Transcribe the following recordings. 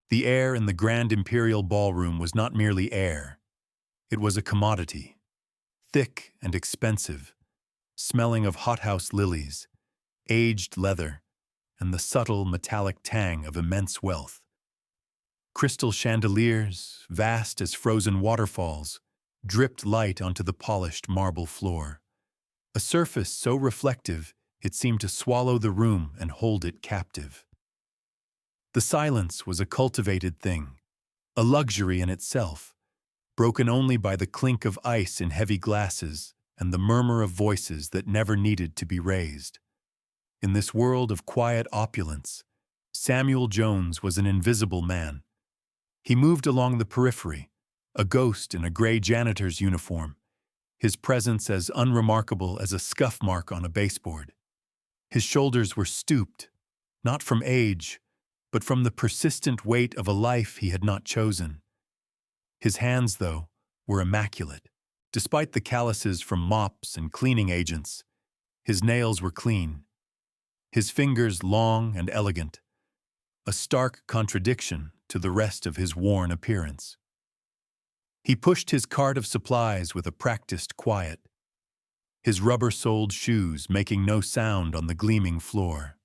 The air in the grand imperial ballroom was not merely air. It was a commodity, thick and expensive, smelling of hothouse lilies, aged leather, and the subtle metallic tang of immense wealth. Crystal chandeliers, vast as frozen waterfalls, dripped light onto the polished marble floor. A surface so reflective it seemed to swallow the room and hold it captive. The silence was a cultivated thing, a luxury in itself, broken only by the clink of ice in heavy glasses and the murmur of voices that never needed to be raised. In this world of quiet opulence, Samuel Jones was an invisible man. He moved along the periphery, a ghost in a gray janitor's uniform, his presence as unremarkable as a scuff mark on a baseboard. His shoulders were stooped, not from age, but from the persistent weight of a life he had not chosen. His hands, though, were immaculate. Despite the calluses from mops and cleaning agents, his nails were clean, his fingers long and elegant, a stark contradiction to the rest of his worn appearance. He pushed his cart of supplies with a practiced quiet, his rubber-soled shoes making no sound on the gleaming floor.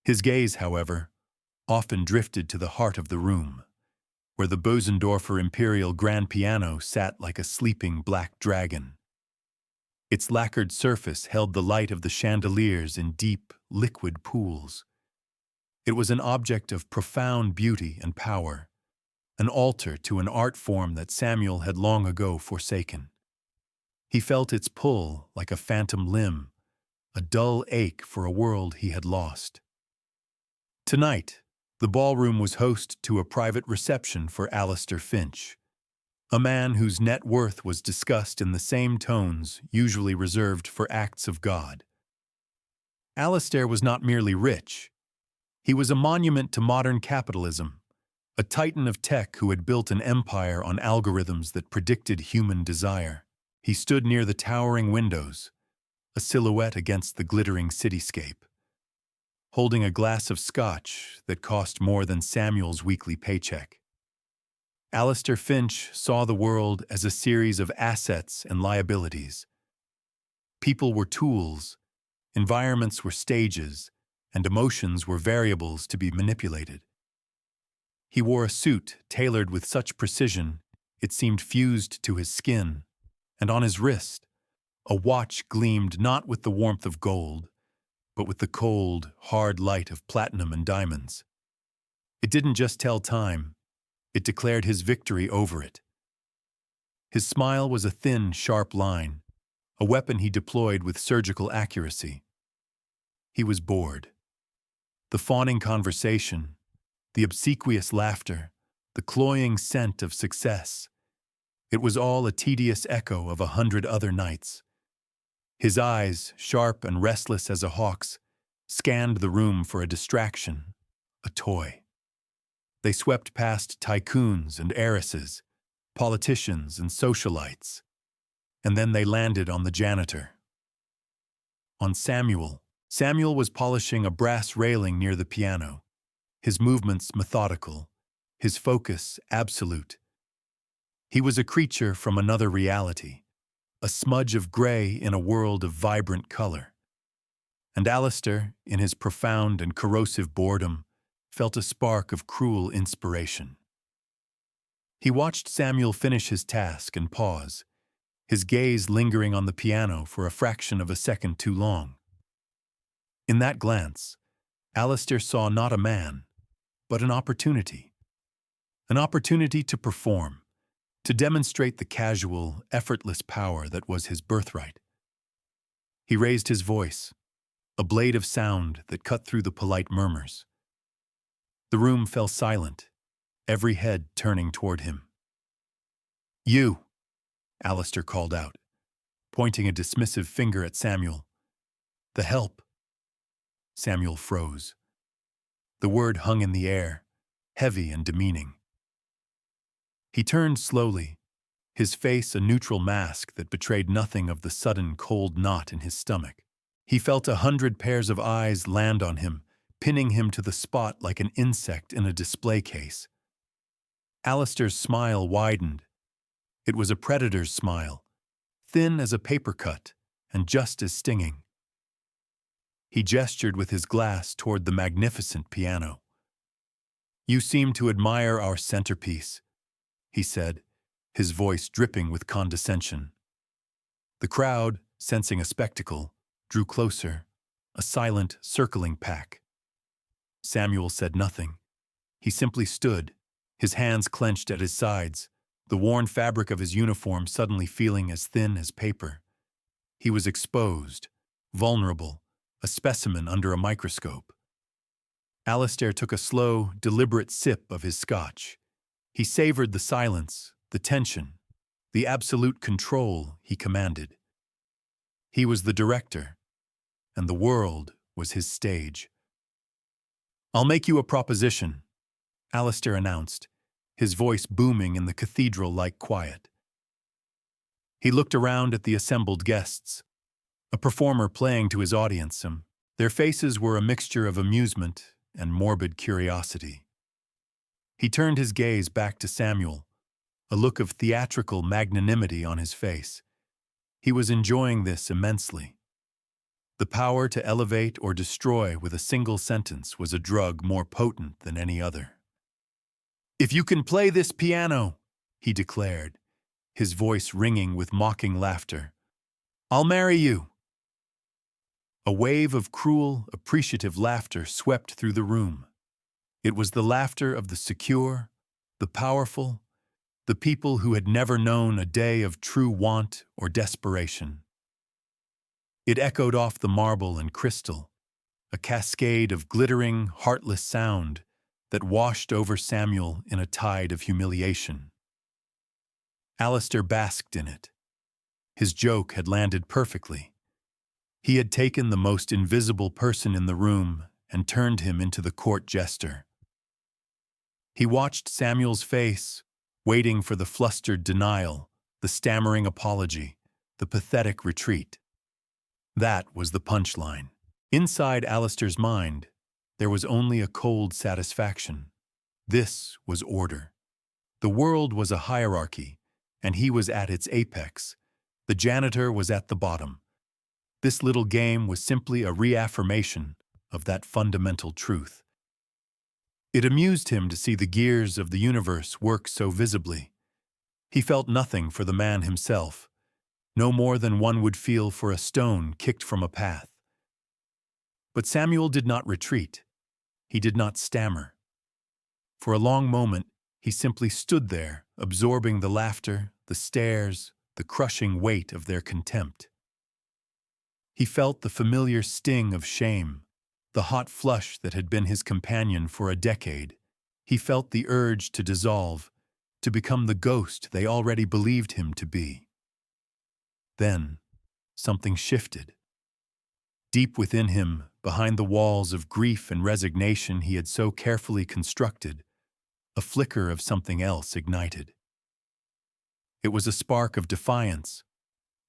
His gaze, however, often drifted to the heart of the room, where the Bösendorfer Imperial grand piano sat like a sleeping black dragon. Its lacquered surface held the light of the chandeliers in deep, liquid pools. It was an object of profound beauty and power, an altar to an art form that Samuel had long ago forsaken. He felt its pull like a phantom limb, a dull ache for a world he had lost. Tonight, the ballroom was host to a private reception for Alistair Finch, a man whose net worth was discussed in the same tones usually reserved for acts of God. Alistair was not merely rich. He was a monument to modern capitalism, a titan of tech who had built an empire on algorithms that predicted human desire. He stood near the towering windows, a silhouette against the glittering cityscape, holding a glass of scotch that cost more than Samuel's weekly paycheck. Alistair Finch saw the world as a series of assets and liabilities. People were tools, environments were stages, and emotions were variables to be manipulated. He wore a suit tailored with such precision it seemed fused to his skin, and on his wrist, a watch gleamed not with the warmth of gold, but with the cold, hard light of platinum and diamonds. It didn't just tell time, it declared his victory over it. His smile was a thin, sharp line, a weapon he deployed with surgical accuracy. He was bored. The fawning conversation, the obsequious laughter, the cloying scent of success, it was all a tedious echo of 100 other nights. His eyes, sharp and restless as a hawk's, scanned the room for a distraction, a toy. They swept past tycoons and heiresses, politicians and socialites, and then they landed on the janitor. On Samuel. Samuel was polishing a brass railing near the piano, his movements methodical, his focus absolute. He was a creature from another reality, a smudge of gray in a world of vibrant color. And Alistair, in his profound and corrosive boredom, felt a spark of cruel inspiration. He watched Samuel finish his task and pause, his gaze lingering on the piano for a fraction of a second too long. In that glance, Alistair saw not a man, but an opportunity to perform, to demonstrate the casual, effortless power that was his birthright. He raised his voice, a blade of sound that cut through the polite murmurs. The room fell silent, every head turning toward him. "You," Alistair called out, pointing a dismissive finger at Samuel. "The help." Samuel froze. The word hung in the air, heavy and demeaning. He turned slowly, his face a neutral mask that betrayed nothing of the sudden cold knot in his stomach. He felt 100 pairs of eyes land on him, pinning him to the spot like an insect in a display case. Alistair's smile widened. It was a predator's smile, thin as a paper cut and just as stinging. He gestured with his glass toward the magnificent piano. "You seem to admire our centerpiece," he said, his voice dripping with condescension. The crowd, sensing a spectacle, drew closer, a silent, circling pack. Samuel said nothing. He simply stood, his hands clenched at his sides, the worn fabric of his uniform suddenly feeling as thin as paper. He was exposed, vulnerable, a specimen under a microscope. Alistair took a slow, deliberate sip of his scotch. He savored the silence, the tension, the absolute control he commanded. He was the director, and the world was his stage. "I'll make you a proposition," Alistair announced, his voice booming in the cathedral-like quiet. He looked around at the assembled guests, a performer playing to his audience. Their faces were a mixture of amusement and morbid curiosity. He turned his gaze back to Samuel, a look of theatrical magnanimity on his face. He was enjoying this immensely. The power to elevate or destroy with a single sentence was a drug more potent than any other. "If you can play this piano," he declared, his voice ringing with mocking laughter, "I'll marry you." A wave of cruel, appreciative laughter swept through the room. It was the laughter of the secure, the powerful, the people who had never known a day of true want or desperation. It echoed off the marble and crystal, a cascade of glittering, heartless sound that washed over Samuel in a tide of humiliation. Alistair basked in it. His joke had landed perfectly. He had taken the most invisible person in the room and turned him into the court jester. He watched Samuel's face, waiting for the flustered denial, the stammering apology, the pathetic retreat. That was the punchline. Inside Alistair's mind, there was only a cold satisfaction. This was order. The world was a hierarchy, and he was at its apex. The janitor was at the bottom. This little game was simply a reaffirmation of that fundamental truth. It amused him to see the gears of the universe work so visibly. He felt nothing for the man himself, no more than one would feel for a stone kicked from a path. But Samuel did not retreat. He did not stammer. For a long moment, he simply stood there, absorbing the laughter, the stares, the crushing weight of their contempt. He felt the familiar sting of shame, the hot flush that had been his companion for a decade. He felt the urge to dissolve, to become the ghost they already believed him to be. Then, something shifted. Deep within him, behind the walls of grief and resignation he had so carefully constructed, a flicker of something else ignited. It was a spark of defiance,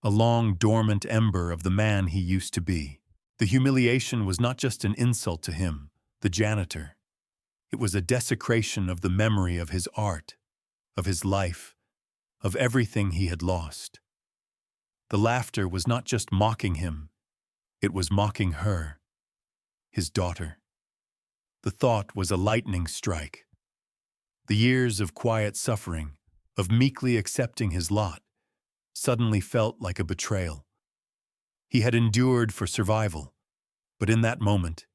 a long dormant ember of the man he used to be. The humiliation was not just an insult to him, the janitor. It was a desecration of the memory of his art, of his life, of everything he had lost. The laughter was not just mocking him, it was mocking her, his daughter. The thought was a lightning strike. The years of quiet suffering, of meekly accepting his lot, suddenly felt like a betrayal. He had endured for survival, but in that moment,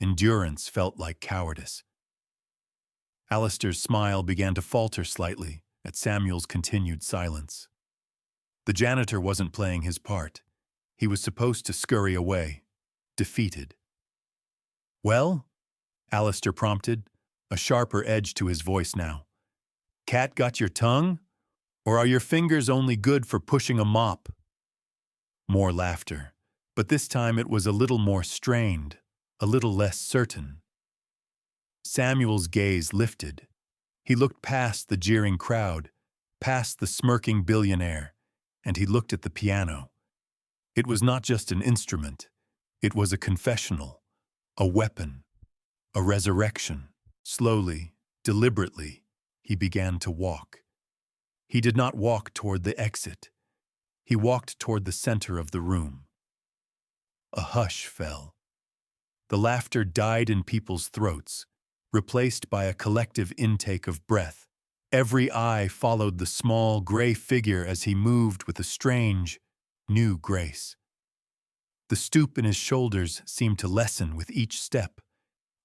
endurance felt like cowardice. Alistair's smile began to falter slightly at Samuel's continued silence. The janitor wasn't playing his part. He was supposed to scurry away, defeated. "Well?" Alistair prompted, a sharper edge to his voice now. "Cat got your tongue? Or are your fingers only good for pushing a mop?" More laughter, but this time it was a little more strained, a little less certain. Samuel's gaze lifted. He looked past the jeering crowd, past the smirking billionaire, and he looked at the piano. It was not just an instrument. It was a confessional, a weapon, a resurrection. Slowly, deliberately, he began to walk. He did not walk toward the exit. He walked toward the center of the room. A hush fell. The laughter died in people's throats, replaced by a collective intake of breath. Every eye followed the small, gray figure as he moved with a strange, new grace. The stoop in his shoulders seemed to lessen with each step.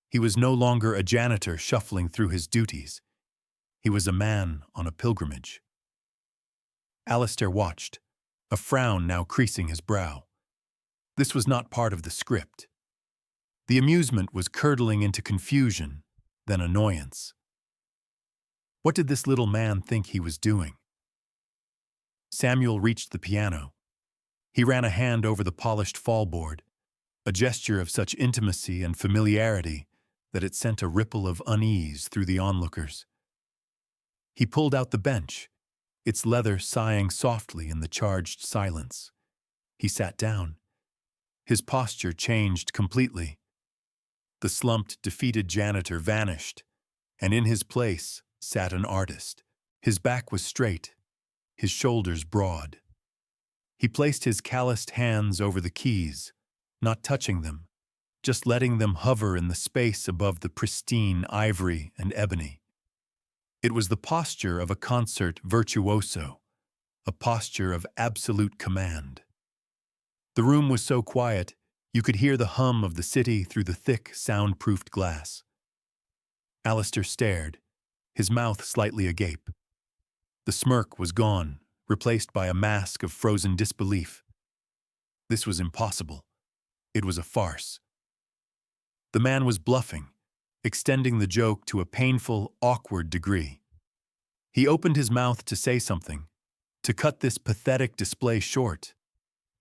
He was no longer a janitor shuffling through his duties. He was a man on a pilgrimage. Alistair watched, a frown now creasing his brow. This was not part of the script. The amusement was curdling into confusion, then annoyance. What did this little man think he was doing? Samuel reached the piano. He ran a hand over the polished fallboard, a gesture of such intimacy and familiarity that it sent a ripple of unease through the onlookers. He pulled out the bench, its leather sighing softly in the charged silence. He sat down. His posture changed completely. The slumped, defeated janitor vanished, and in his place sat an artist. His back was straight, his shoulders broad. He placed his calloused hands over the keys, not touching them, just letting them hover in the space above the pristine ivory and ebony. It was the posture of a concert virtuoso, a posture of absolute command. The room was so quiet, you could hear the hum of the city through the thick, soundproofed glass. Alistair stared, his mouth slightly agape. The smirk was gone, replaced by a mask of frozen disbelief. This was impossible. It was a farce. The man was bluffing, extending the joke to a painful, awkward degree. He opened his mouth to say something, to cut this pathetic display short,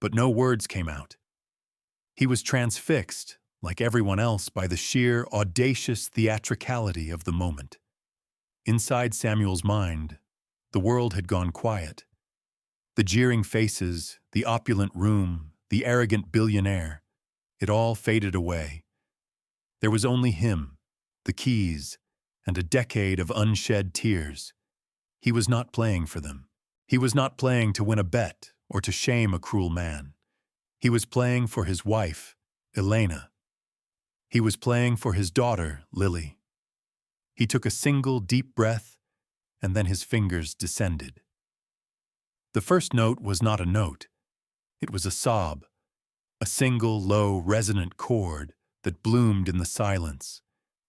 but no words came out. He was transfixed, like everyone else, by the sheer, audacious theatricality of the moment. Inside Samuel's mind, the world had gone quiet. The jeering faces, the opulent room, the arrogant billionaire, it all faded away. There was only him, the keys, and a decade of unshed tears. He was not playing for them. He was not playing to win a bet or to shame a cruel man. He was playing for his wife, Elena. He was playing for his daughter, Lily. He took a single deep breath, and then his fingers descended. The first note was not a note. It was a sob, a single low resonant chord that bloomed in the silence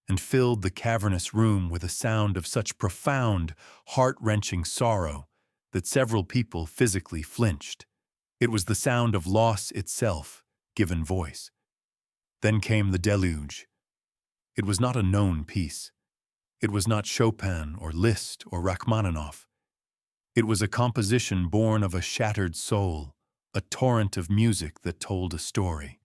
and filled the cavernous room with a sound of such profound, heart-wrenching sorrow that several people physically flinched. It was the sound of loss itself, given voice. Then came the deluge. It was not a known piece. It was not Chopin or Liszt or Rachmaninoff. It was a composition born of a shattered soul, a torrent of music that told a story.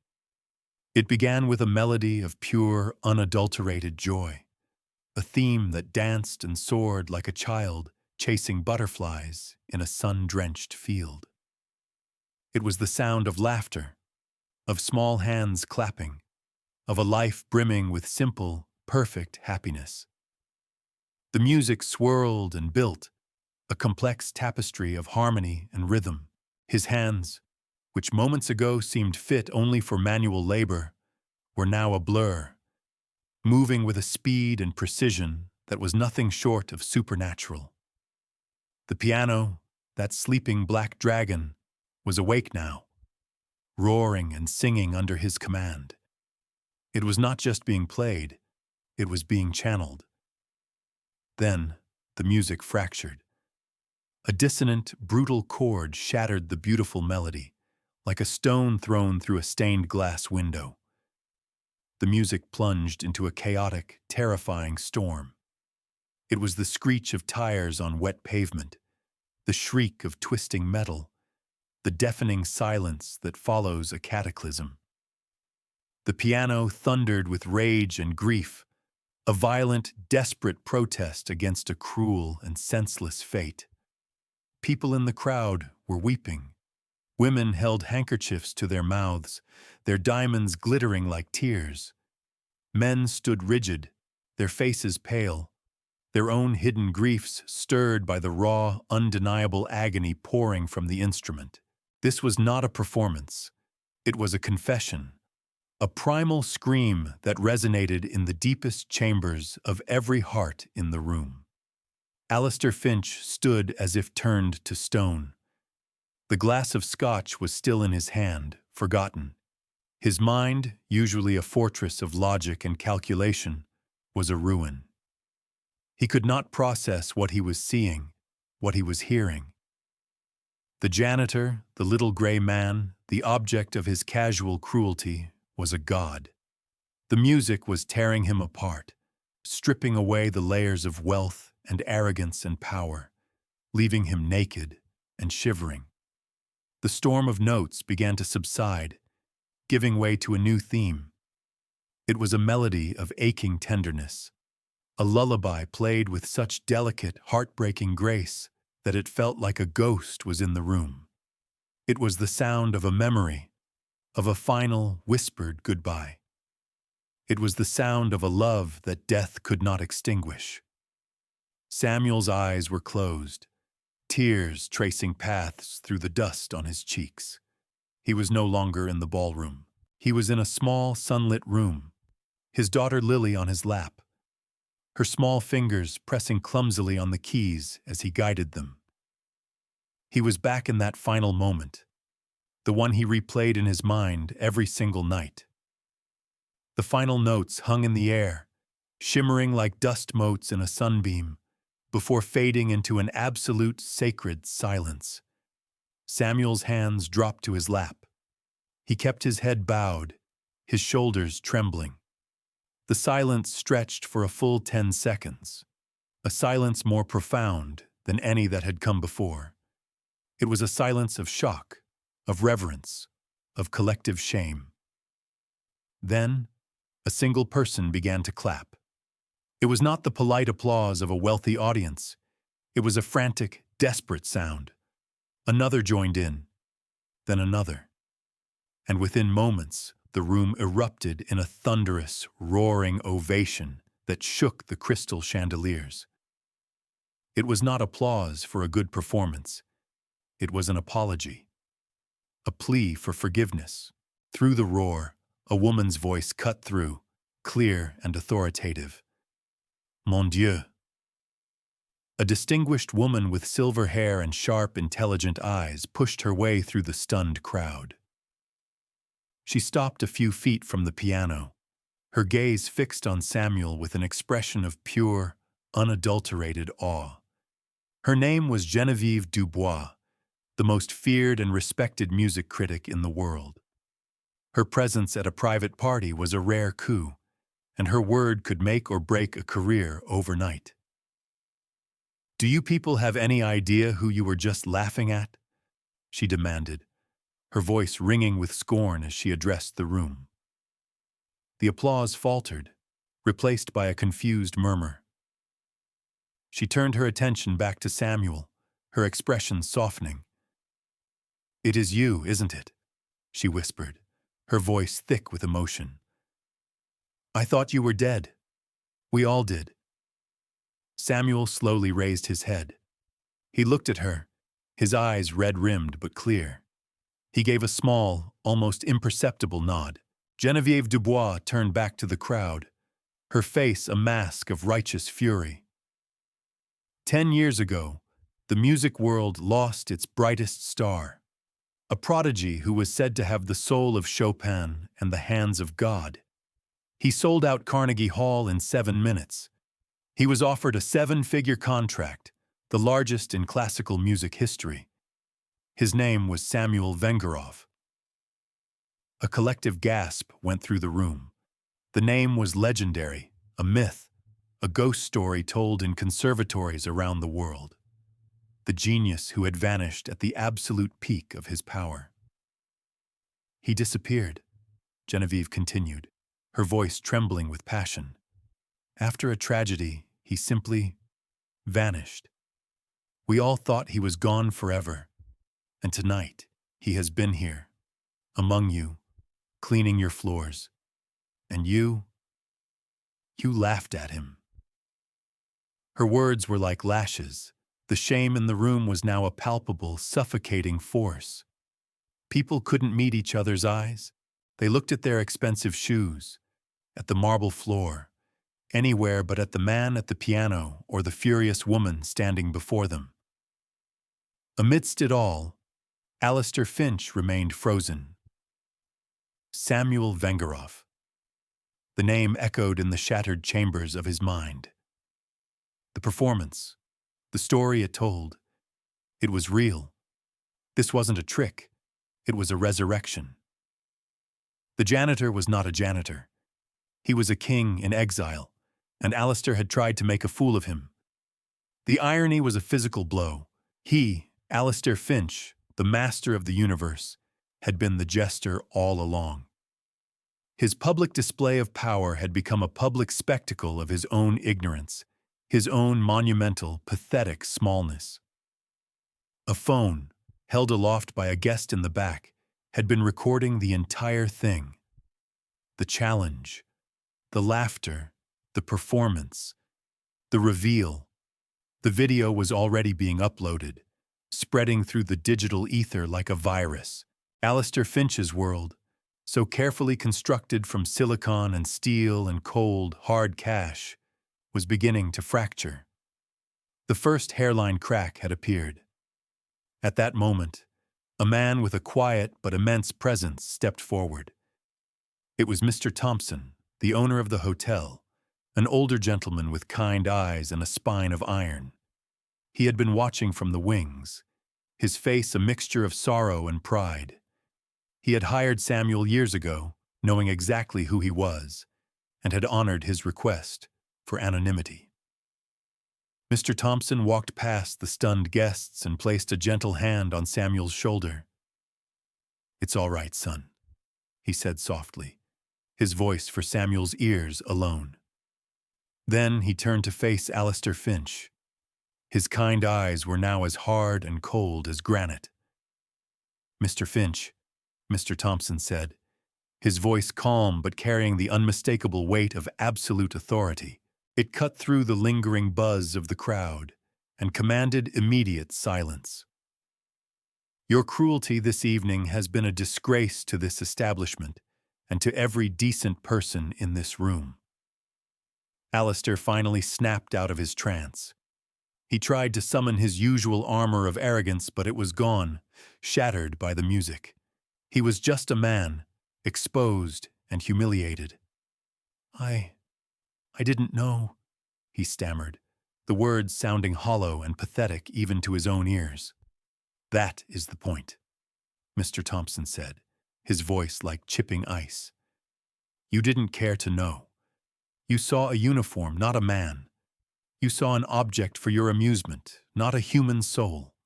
It began with a melody of pure, unadulterated joy, a theme that danced and soared like a child chasing butterflies in a sun-drenched field. It was the sound of laughter, of small hands clapping, of a life brimming with simple, perfect happiness. The music swirled and built, a complex tapestry of harmony and rhythm. His hands, which moments ago seemed fit only for manual labor, were now a blur, moving with a speed and precision that was nothing short of supernatural. The piano, that sleeping black dragon, was awake now, roaring and singing under his command. It was not just being played, it was being channeled. Then the music fractured. A dissonant, brutal chord shattered the beautiful melody, like a stone thrown through a stained glass window. The music plunged into a chaotic, terrifying storm. It was the screech of tires on wet pavement, the shriek of twisting metal, the deafening silence that follows a cataclysm. The piano thundered with rage and grief, a violent, desperate protest against a cruel and senseless fate. People in the crowd were weeping. Women held handkerchiefs to their mouths, their diamonds glittering like tears. Men stood rigid, their faces pale, their own hidden griefs stirred by the raw, undeniable agony pouring from the instrument. This was not a performance. It was a confession, a primal scream that resonated in the deepest chambers of every heart in the room. Alistair Finch stood as if turned to stone. The glass of scotch was still in his hand, forgotten. His mind, usually a fortress of logic and calculation, was a ruin. He could not process what he was seeing, what he was hearing. The janitor, the little gray man, the object of his casual cruelty, was a god. The music was tearing him apart, stripping away the layers of wealth and arrogance and power, leaving him naked and shivering. The storm of notes began to subside, giving way to a new theme. It was a melody of aching tenderness, a lullaby played with such delicate, heartbreaking grace that it felt like a ghost was in the room. It was the sound of a memory, of a final, whispered goodbye. It was the sound of a love that death could not extinguish. Samuel's eyes were closed, tears tracing paths through the dust on his cheeks. He was no longer in the ballroom. He was in a small, sunlit room, his daughter Lily on his lap, her small fingers pressing clumsily on the keys as he guided them. He was back in that final moment, the one he replayed in his mind every single night. The final notes hung in the air, shimmering like dust motes in a sunbeam, before fading into an absolute sacred silence. Samuel's hands dropped to his lap. He kept his head bowed, his shoulders trembling. The silence stretched for a full 10 seconds, a silence more profound than any that had come before. It was a silence of shock, of reverence, of collective shame. Then, a single person began to clap. It was not the polite applause of a wealthy audience. It was a frantic, desperate sound. Another joined in, then another. And within moments, the room erupted in a thunderous, roaring ovation that shook the crystal chandeliers. It was not applause for a good performance. It was an apology, a plea for forgiveness. Through the roar, a woman's voice cut through, clear and authoritative. Mon Dieu. A distinguished woman with silver hair and sharp, intelligent eyes pushed her way through the stunned crowd. She stopped a few feet from the piano, her gaze fixed on Samuel with an expression of pure, unadulterated awe. Her name was Geneviève Dubois, the most feared and respected music critic in the world. Her presence at a private party was a rare coup, and her word could make or break a career overnight. "Do you people have any idea who you were just laughing at?" she demanded, her voice ringing with scorn as she addressed the room. The applause faltered, replaced by a confused murmur. She turned her attention back to Samuel, her expression softening. "It is you, isn't it?" she whispered, her voice thick with emotion. "I thought you were dead. We all did." Samuel slowly raised his head. He looked at her, his eyes red-rimmed but clear. He gave a small, almost imperceptible nod. Geneviève Dubois turned back to the crowd, her face a mask of righteous fury. 10 years ago, the music world lost its brightest star, a prodigy who was said to have the soul of Chopin and the hands of God. He sold out Carnegie Hall in 7 minutes. He was offered a 7-figure contract, the largest in classical music history. His name was Samuel Vengerov. A collective gasp went through the room. The name was legendary, a myth, a ghost story told in conservatories around the world. The genius who had vanished at the absolute peak of his power. "He disappeared," Geneviève continued, her voice trembling with passion. "After a tragedy, he simply vanished. We all thought he was gone forever, and tonight he has been here, among you, cleaning your floors. And you, You laughed at him." Her words were like lashes. The shame in the room was now a palpable, suffocating force. People couldn't meet each other's eyes. They looked at their expensive shoes, at the marble floor, anywhere but at the man at the piano or the furious woman standing before them. Amidst it all, Alistair Finch remained frozen. Samuel Vengerov. The name echoed in the shattered chambers of his mind. The performance, the story it told, it was real. This wasn't a trick. It was a resurrection. The janitor was not a janitor. He was a king in exile, and Alistair had tried to make a fool of him. The irony was a physical blow. He, Alistair Finch, the master of the universe, had been the jester all along. His public display of power had become a public spectacle of his own ignorance, his own monumental, pathetic smallness. A phone, held aloft by a guest in the back, had been recording the entire thing. The challenge, the laughter, the performance, the reveal. The video was already being uploaded, spreading through the digital ether like a virus. Alistair Finch's world, so carefully constructed from silicon and steel and cold, hard cash, was beginning to fracture. The first hairline crack had appeared. At that moment, a man with a quiet but immense presence stepped forward. It was Mr. Thompson, the owner of the hotel, an older gentleman with kind eyes and a spine of iron. He had been watching from the wings, his face a mixture of sorrow and pride. He had hired Samuel years ago, knowing exactly who he was, and had honored his request for anonymity. Mr. Thompson walked past the stunned guests and placed a gentle hand on Samuel's shoulder. "It's all right, son," he said softly, his voice for Samuel's ears alone. Then he turned to face Alistair Finch. His kind eyes were now as hard and cold as granite. "Mr. Finch," Mr. Thompson said, his voice calm but carrying the unmistakable weight of absolute authority. It cut through the lingering buzz of the crowd and commanded immediate silence. "Your cruelty this evening has been a disgrace to this establishment and to every decent person in this room." Alistair finally snapped out of his trance. He tried to summon his usual armor of arrogance, but it was gone, shattered by the music. He was just a man, exposed and humiliated. I didn't know," he stammered, the words sounding hollow and pathetic even to his own ears. "That is the point," Mr. Thompson said, his voice like chipping ice. "You didn't care to know. You saw a uniform, not a man. You saw an object for your amusement, not a human soul."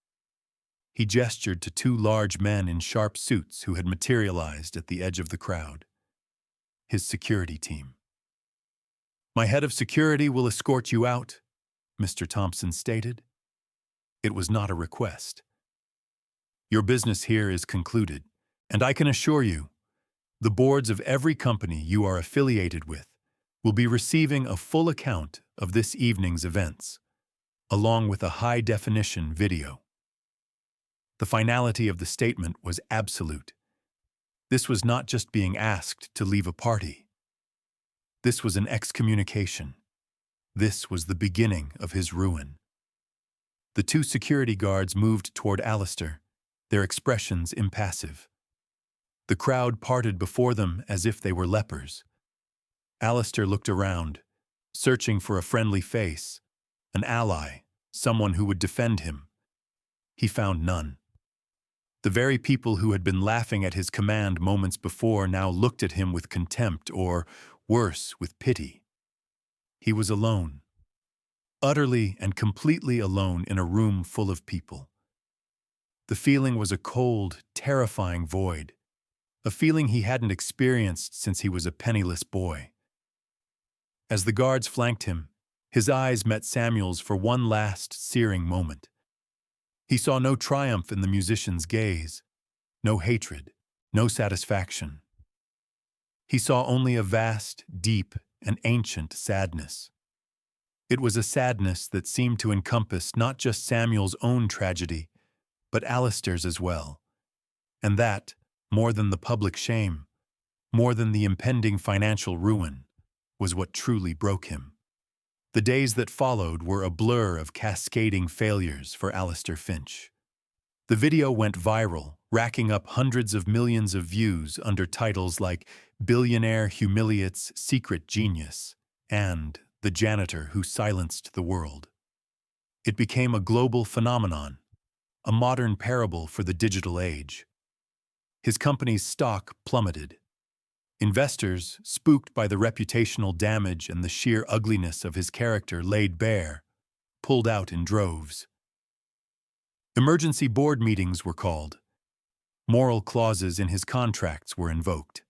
He gestured to two large men in sharp suits who had materialized at the edge of the crowd. His security team. "My head of security will escort you out," Mr. Thompson stated. It was not a request. "Your business here is concluded, and I can assure you, the boards of every company you are affiliated with will be receiving a full account of this evening's events, along with a high-definition video." The finality of the statement was absolute. This was not just being asked to leave a party. This was an excommunication. This was the beginning of his ruin. The two security guards moved toward Alistair, their expressions impassive. The crowd parted before them as if they were lepers. Alistair looked around, searching for a friendly face, an ally, someone who would defend him. He found none. The very people who had been laughing at his command moments before now looked at him with contempt or, worse, with pity. He was alone. Utterly and completely alone in a room full of people. The feeling was a cold, terrifying void, a feeling he hadn't experienced since he was a penniless boy. As the guards flanked him, his eyes met Samuel's for one last searing moment. He saw no triumph in the musician's gaze, no hatred, no satisfaction. He saw only a vast, deep, and ancient sadness. It was a sadness that seemed to encompass not just Samuel's own tragedy, but Alistair's as well. And that, more than the public shame, more than the impending financial ruin, was what truly broke him. The days that followed were a blur of cascading failures for Alistair Finch. The video went viral, racking up hundreds of millions of views under titles like Billionaire Humiliates Secret Genius and The Janitor Who Silenced the World. It became a global phenomenon, a modern parable for the digital age. His company's stock plummeted. Investors, spooked by the reputational damage and the sheer ugliness of his character laid bare, pulled out in droves. Emergency board meetings were called. Moral clauses in his contracts were invoked.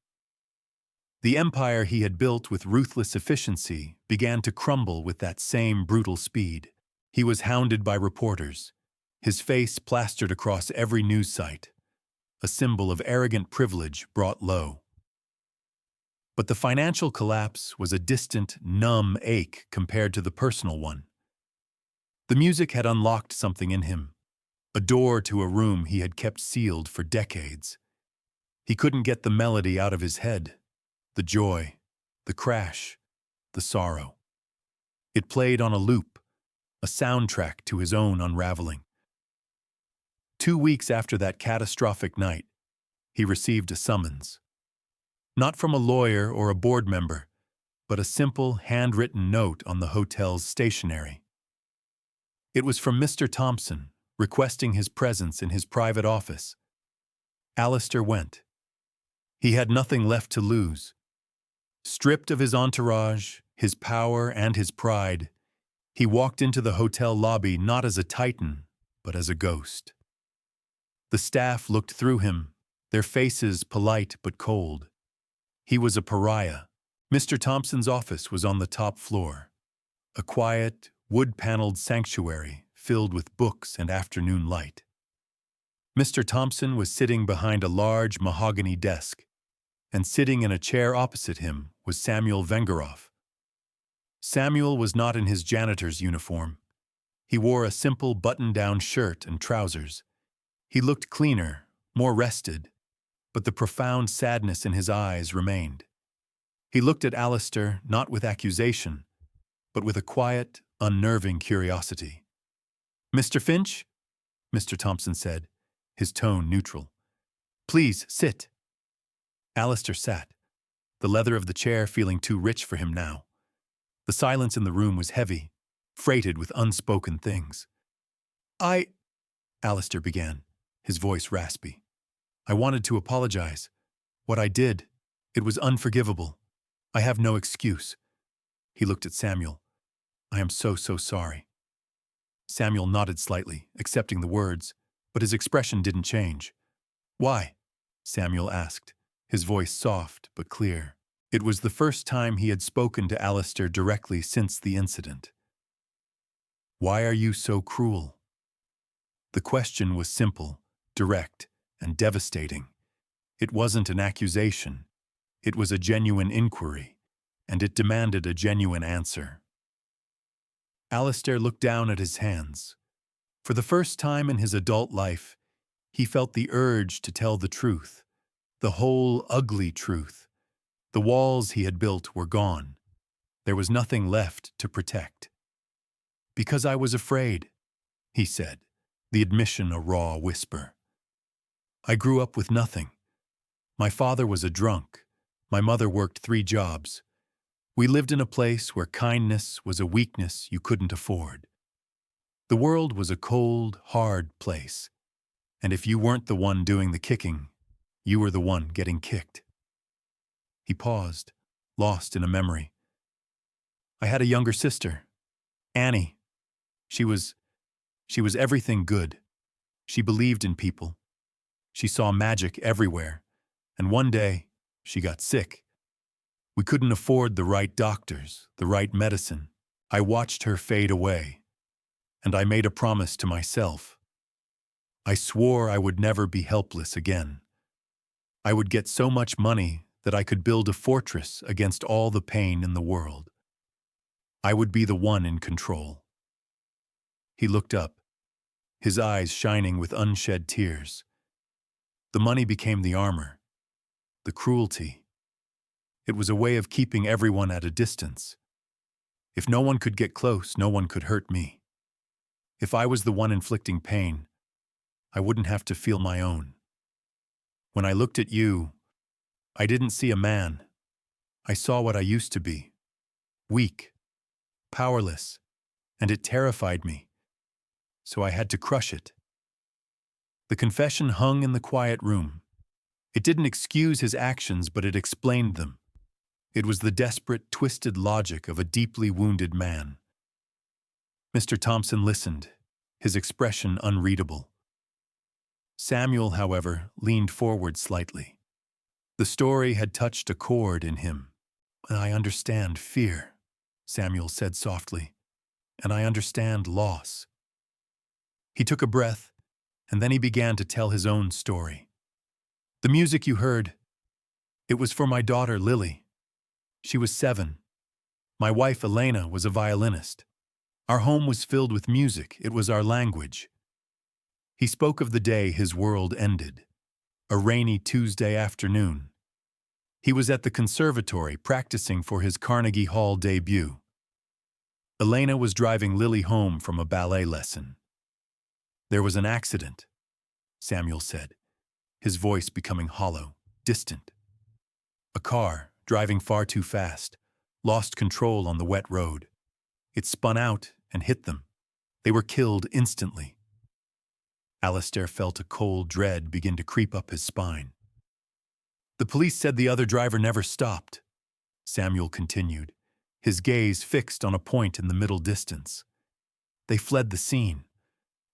The empire he had built with ruthless efficiency began to crumble with that same brutal speed. He was hounded by reporters, his face plastered across every news site, a symbol of arrogant privilege brought low. But the financial collapse was a distant, numb ache compared to the personal one. The music had unlocked something in him, a door to a room he had kept sealed for decades. He couldn't get the melody out of his head, the joy, the crash, the sorrow. It played on a loop, a soundtrack to his own unraveling. 2 weeks after that catastrophic night, he received a summons. Not from a lawyer or a board member, but a simple, handwritten note on the hotel's stationery. It was from Mr. Thompson, requesting his presence in his private office. Alistair went. He had nothing left to lose. Stripped of his entourage, his power, and his pride, he walked into the hotel lobby not as a titan, but as a ghost. The staff looked through him, their faces polite but cold. He was a pariah. Mr. Thompson's office was on the top floor, a quiet, wood-paneled sanctuary filled with books and afternoon light. Mr. Thompson was sitting behind a large mahogany desk, and sitting in a chair opposite him was Samuel Vengerov. Samuel was not in his janitor's uniform. He wore a simple button-down shirt and trousers. He looked cleaner, more rested, but the profound sadness in his eyes remained. He looked at Alistair not with accusation, but with a quiet, unnerving curiosity. "Mr. Finch?" Mr. Thompson said, his tone neutral. "Please, sit." Alistair sat, the leather of the chair feeling too rich for him now. The silence in the room was heavy, freighted with unspoken things. Alistair began, his voice raspy. "I wanted to apologize. What I did, it was unforgivable. I have no excuse." He looked at Samuel. "I am so sorry." Samuel nodded slightly, accepting the words, but his expression didn't change. "Why?" Samuel asked, his voice soft but clear. It was the first time he had spoken to Alistair directly since the incident. "Why are you so cruel?" The question was simple, direct, and devastating. It wasn't an accusation. It was a genuine inquiry, and it demanded a genuine answer. Alistair looked down at his hands. For the first time in his adult life, he felt the urge to tell the truth, the whole ugly truth. The walls he had built were gone. There was nothing left to protect. "Because I was afraid," he said, the admission a raw whisper. "I grew up with nothing. My father was a drunk. My mother worked 3 jobs. We lived in a place where kindness was a weakness you couldn't afford. The world was a cold, hard place, and if you weren't the one doing the kicking, you were the one getting kicked." He paused, lost in a memory. "I had a younger sister, Annie. She was everything good. She believed in people. She saw magic everywhere, and one day, she got sick. We couldn't afford the right doctors, the right medicine. I watched her fade away, and I made a promise to myself. I swore I would never be helpless again. I would get so much money that I could build a fortress against all the pain in the world. I would be the one in control. He looked up, his eyes shining with unshed tears. The money became the armor, the cruelty. It was a way of keeping everyone at a distance. If no one could get close, no one could hurt me. If I was the one inflicting pain, I wouldn't have to feel my own. When I looked at you, I didn't see a man. I saw what I used to be. Weak, powerless, and it terrified me. So I had to crush it. The confession hung in the quiet room. It didn't excuse his actions, but it explained them. It was the desperate, twisted logic of a deeply wounded man. Mr. Thompson listened, his expression unreadable. Samuel, however, leaned forward slightly. The story had touched a chord in him. "I understand fear," Samuel said softly, "and I understand loss." He took a breath, and then he began to tell his own story. "The music you heard, it was for my daughter Lily. She was 7. My wife Elena was a violinist. Our home was filled with music. It was our language." He spoke of the day his world ended, a rainy Tuesday afternoon. He was at the conservatory practicing for his Carnegie Hall debut. Elena was driving Lily home from a ballet lesson. "There was an accident," Samuel said, his voice becoming hollow, distant. "A car, driving far too fast, lost control on the wet road. It spun out and hit them. They were killed instantly." Alistair felt a cold dread begin to creep up his spine. "The police said the other driver never stopped," Samuel continued, his gaze fixed on a point in the middle distance. "They fled the scene.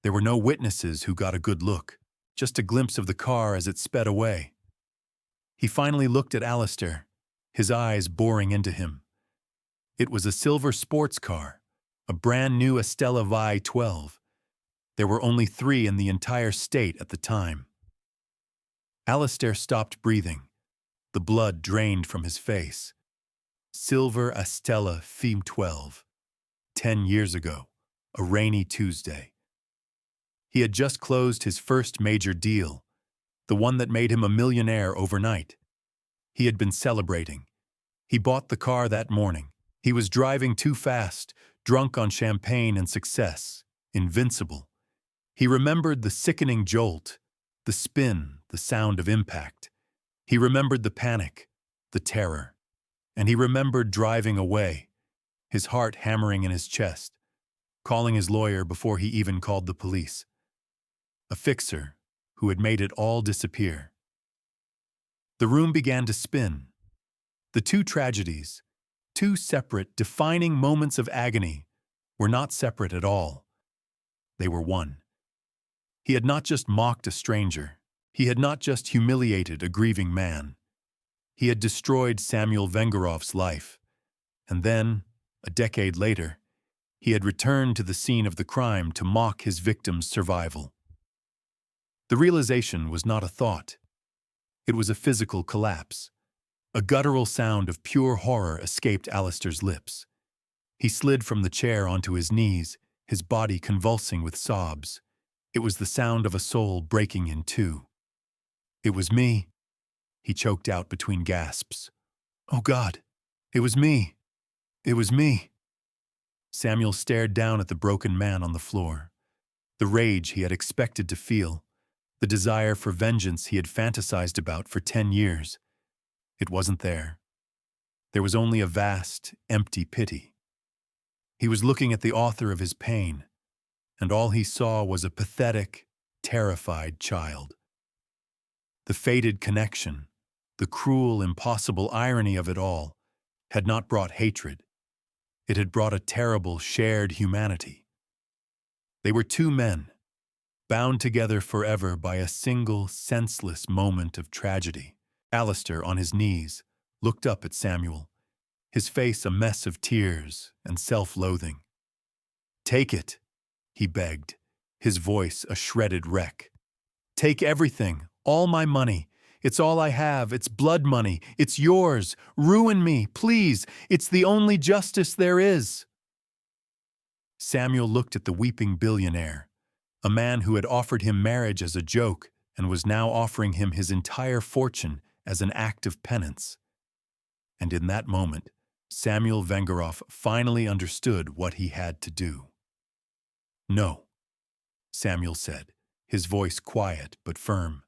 There were no witnesses who got a good look, just a glimpse of the car as it sped away." He finally looked at Alistair, his eyes boring into him. It was a silver sports car, a brand new Estella Vi 12. There were only 3 in the entire state at the time. Alistair stopped breathing. The blood drained from his face. Silver Estella Vi 12. 10 years ago, a rainy Tuesday. He had just closed his first major deal, the one that made him a millionaire overnight. He had been celebrating. He bought the car that morning. He was driving too fast, drunk on champagne and success, invincible. He remembered the sickening jolt, the spin, the sound of impact. He remembered the panic, the terror. And he remembered driving away, his heart hammering in his chest, calling his lawyer before he even called the police. A fixer who had made it all disappear. The room began to spin. The 2 tragedies, 2 separate, defining moments of agony, were not separate at all. They were one. He had not just mocked a stranger. He had not just humiliated a grieving man. He had destroyed Samuel Vengeroff's life. And then, a decade later, he had returned to the scene of the crime to mock his victim's survival. The realization was not a thought. It was a physical collapse. A guttural sound of pure horror escaped Alistair's lips. He slid from the chair onto his knees, his body convulsing with sobs. It was the sound of a soul breaking in 2. "It was me," he choked out between gasps. "Oh God, it was me. It was me." Samuel stared down at the broken man on the floor. The rage he had expected to feel, the desire for vengeance he had fantasized about for 10 years. It wasn't there. There was only a vast, empty pity. He was looking at the author of his pain, and all he saw was a pathetic, terrified child. The fated connection, the cruel, impossible irony of it all, had not brought hatred. It had brought a terrible, shared humanity. They were 2 men, bound together forever by a single, senseless moment of tragedy. Alistair, on his knees, looked up at Samuel, his face a mess of tears and self-loathing. "Take it," he begged, his voice a shredded wreck. "Take everything, all my money. It's all I have. It's blood money. It's yours. Ruin me, please. It's the only justice there is." Samuel looked at the weeping billionaire, a man who had offered him marriage as a joke and was now offering him his entire fortune as an act of penance. And in that moment, Samuel Vengerov finally understood what he had to do. "No," Samuel said, his voice quiet but firm.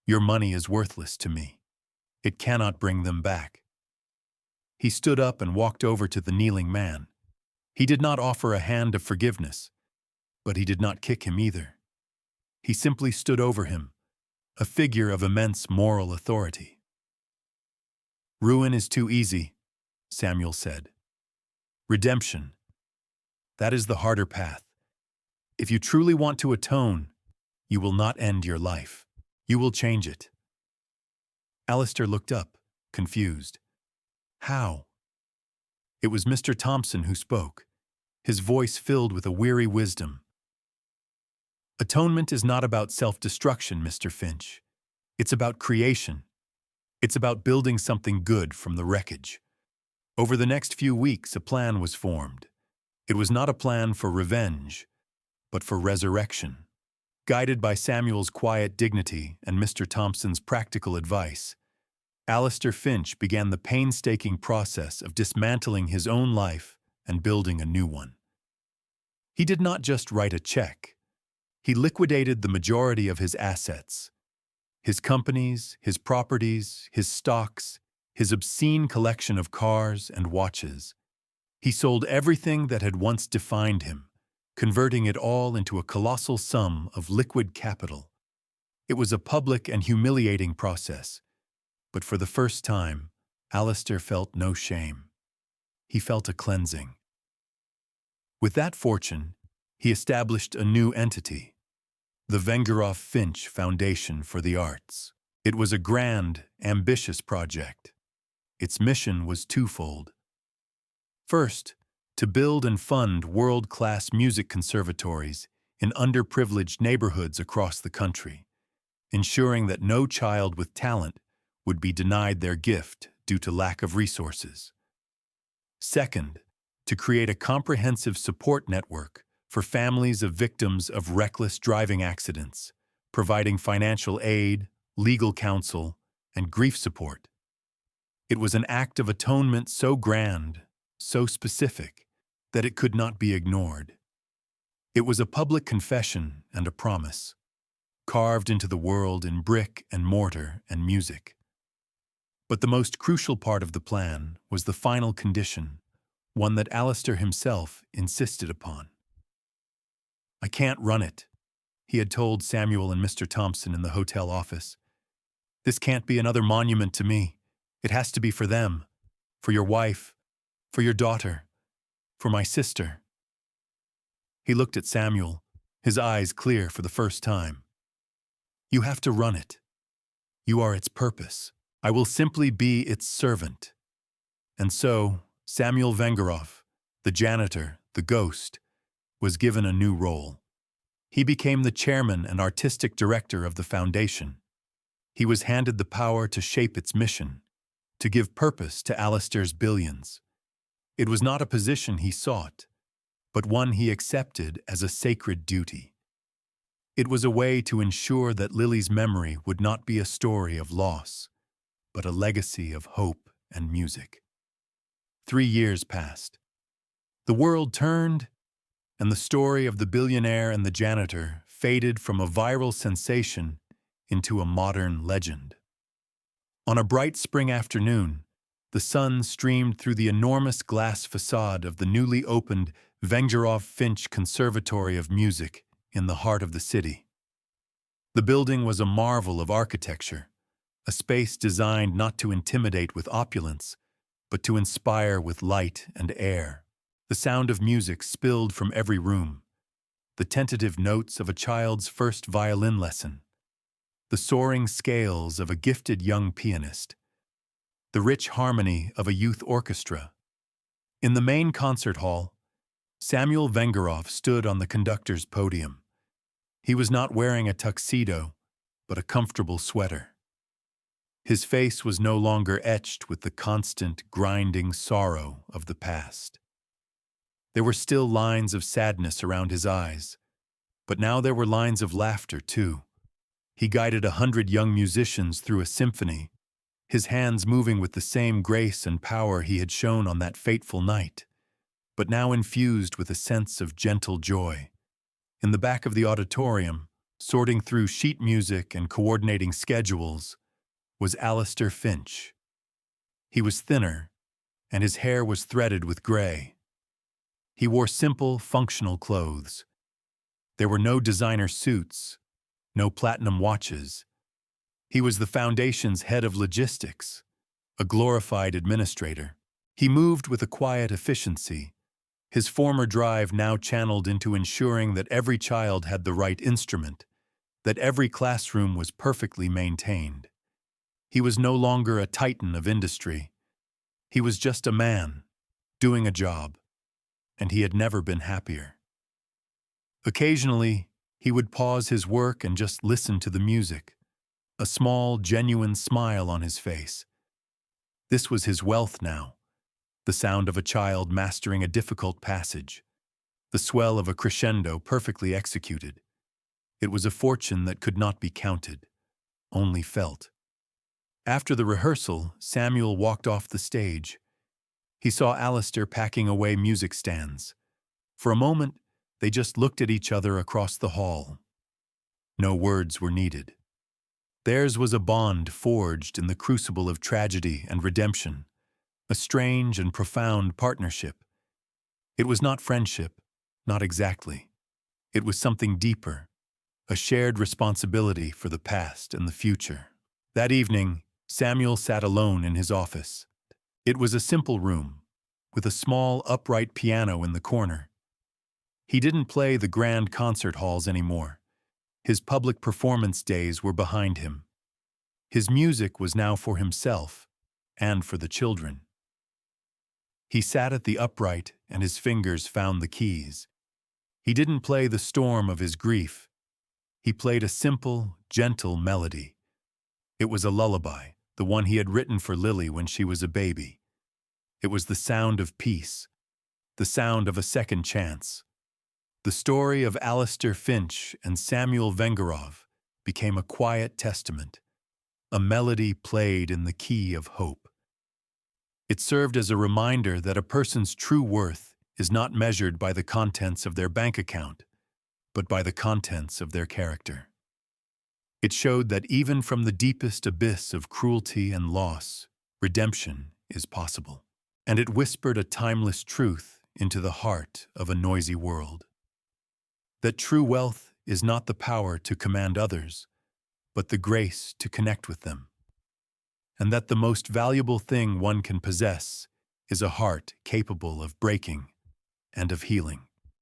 "Your money is worthless to me. It cannot bring them back." He stood up and walked over to the kneeling man. He did not offer a hand of forgiveness, but he did not kick him either. He simply stood over him, a figure of immense moral authority. "Ruin is too easy," Samuel said. "Redemption, that is the harder path. If you truly want to atone, you will not end your life. You will change it." Alistair looked up, confused. "How?" It was Mr. Thompson who spoke, his voice filled with a weary wisdom. "Atonement is not about self-destruction, Mr. Finch. It's about creation. It's about building something good from the wreckage." Over the next few weeks, a plan was formed. It was not a plan for revenge, but for resurrection. Guided by Samuel's quiet dignity and Mr. Thompson's practical advice, Alistair Finch began the painstaking process of dismantling his own life and building a new one. He did not just write a check. He liquidated the majority of his assets. His companies, his properties, his stocks, his obscene collection of cars and watches. He sold everything that had once defined him, converting it all into a colossal sum of liquid capital. It was a public and humiliating process, but for the first time, Alistair felt no shame. He felt a cleansing. With that fortune, he established a new entity, the Vengerov Finch Foundation for the Arts. It was a grand, ambitious project. Its mission was twofold. First, to build and fund world-class music conservatories in underprivileged neighborhoods across the country, ensuring that no child with talent would be denied their gift due to lack of resources. Second, to create a comprehensive support network for families of victims of reckless driving accidents, providing financial aid, legal counsel, and grief support. It was an act of atonement so grand, so specific, that it could not be ignored. It was a public confession and a promise, carved into the world in brick and mortar and music. But the most crucial part of the plan was the final condition, one that Alistair himself insisted upon. "I can't run it," he had told Samuel and Mr. Thompson in the hotel office. "This can't be another monument to me. It has to be for them, for your wife, for your daughter, for my sister." He looked at Samuel, his eyes clear for the first time. "You have to run it. You are its purpose. I will simply be its servant." And so, Samuel Vengerov, the janitor, the ghost, was given a new role. He became the chairman and artistic director of the foundation. He was handed the power to shape its mission, to give purpose to Alistair's billions. It was not a position he sought, but one he accepted as a sacred duty. It was a way to ensure that Lily's memory would not be a story of loss, but a legacy of hope and music. 3 years passed. The world turned, and the story of the billionaire and the janitor faded from a viral sensation into a modern legend. On a bright spring afternoon, the sun streamed through the enormous glass facade of the newly opened Vengerov Finch Conservatory of Music in the heart of the city. The building was a marvel of architecture, a space designed not to intimidate with opulence, but to inspire with light and air. The sound of music spilled from every room, the tentative notes of a child's first violin lesson, the soaring scales of a gifted young pianist, the rich harmony of a youth orchestra. In the main concert hall, Samuel Vengerov stood on the conductor's podium. He was not wearing a tuxedo, but a comfortable sweater. His face was no longer etched with the constant, grinding sorrow of the past. There were still lines of sadness around his eyes, but now there were lines of laughter, too. He guided 100 young musicians through a symphony, his hands moving with the same grace and power he had shown on that fateful night, but now infused with a sense of gentle joy. In the back of the auditorium, sorting through sheet music and coordinating schedules, was Alistair Finch. He was thinner, and his hair was threaded with gray. He wore simple, functional clothes. There were no designer suits, no platinum watches. He was the foundation's head of logistics, a glorified administrator. He moved with a quiet efficiency, his former drive now channeled into ensuring that every child had the right instrument, that every classroom was perfectly maintained. He was no longer a titan of industry. He was just a man, doing a job, and he had never been happier. Occasionally, he would pause his work and just listen to the music, a small, genuine smile on his face. This was his wealth now, the sound of a child mastering a difficult passage, the swell of a crescendo perfectly executed. It was a fortune that could not be counted, only felt. After the rehearsal, Samuel walked off the stage. He saw Alistair packing away music stands. For a moment, they just looked at each other across the hall. No words were needed. Theirs was a bond forged in the crucible of tragedy and redemption, a strange and profound partnership. It was not friendship, not exactly. It was something deeper, a shared responsibility for the past and the future. That evening, Samuel sat alone in his office. It was a simple room, with a small, upright piano in the corner. He didn't play the grand concert halls anymore. His public performance days were behind him. His music was now for himself and for the children. He sat at the upright and his fingers found the keys. He didn't play the storm of his grief. He played a simple, gentle melody. It was a lullaby, the one he had written for Lily when she was a baby. It was the sound of peace, the sound of a second chance. The story of Alistair Finch and Samuel Vengerov became a quiet testament, a melody played in the key of hope. It served as a reminder that a person's true worth is not measured by the contents of their bank account, but by the contents of their character. It showed that even from the deepest abyss of cruelty and loss, redemption is possible. And it whispered a timeless truth into the heart of a noisy world. That true wealth is not the power to command others, but the grace to connect with them. And that the most valuable thing one can possess is a heart capable of breaking and of healing.